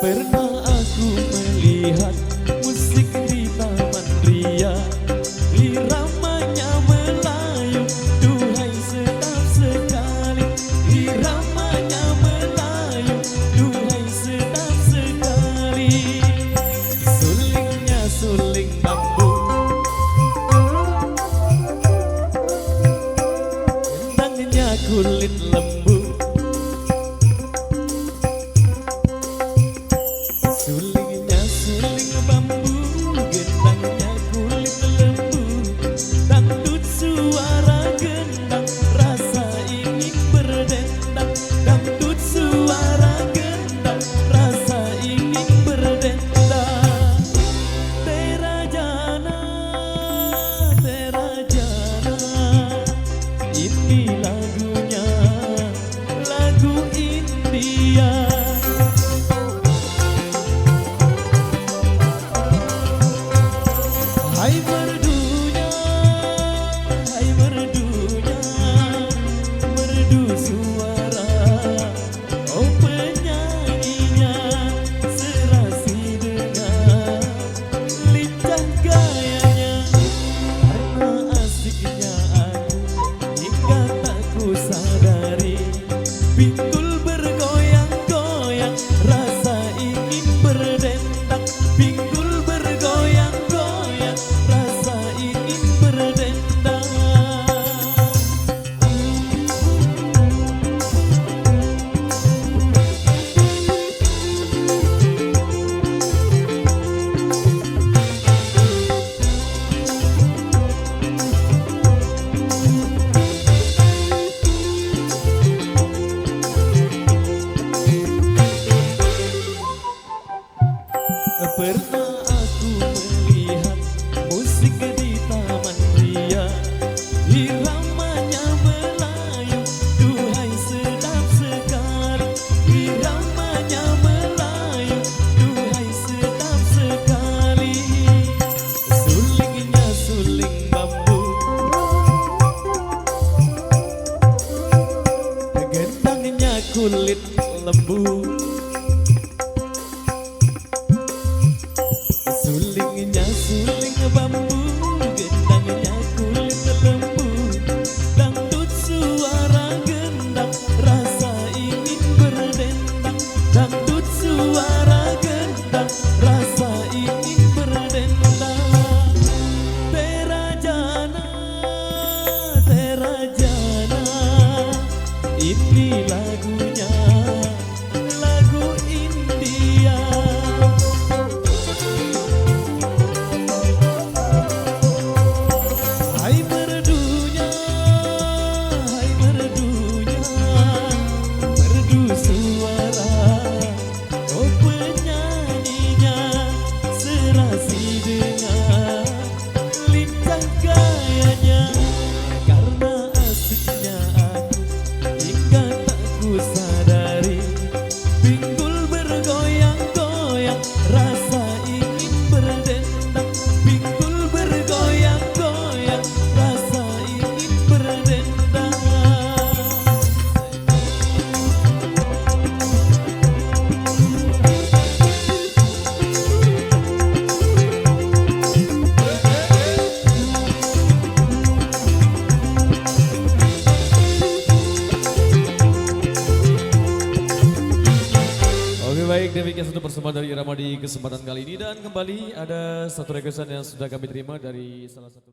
Pernah aku melihat musik di Taman Ria, iramanya Melayu, duhai sedap sekali. Iramanya Melayu, duhai sedap sekali. Sulingnya suling bambu, gendangnya kulit lembu. Sulingnya suling bambu, gendangnya kulit lembu. Dangdut suara gendang, rasa ingin berdendang. Dangdut suara gendang, rasa ingin berdendang. Terajana, terajana, ini lagunya, lagu India. Hai merdunya, merdu suara, oh penyanyinya serasi dengan lincah gayanya. Karena asiknya aku hingga tak ku sadari, pinggul bergoyang-goyang, rasa ingin berdendang. Pinggul bergoyang-goyang, rasa ingin berdendang. Pernah aku melihat musik di Taman Ria, iramanya Melayu, duhai sedap sekali. Iramanya Melayu, duhai sedap sekali. Sulingnya suling bambu, gendangnya kulit lembu. Sulingnya suling bambu, gendangnya kulit lembu. Dangdut suara gendang, rasa ingin berdendang. Dangdut suara gendang, rasa ingin berdendang. Terajana, terajana, ini lagunya, lagu India. Hai merdunya, merdu suara, oh penyanyinya serasi dengan lincah gayanya. Karena asiknya aku hingga tak ku sadari, pinggul bergoyang-goyang, rasa ingin berdendang. Pinggul bergoyang-goyang, rasa ingin berdendang. Oke baik, demikian satu persembahan dari Irama di kesempatan kali ini. Dan kembali ada satu requestan yang sudah kami terima dari salah satu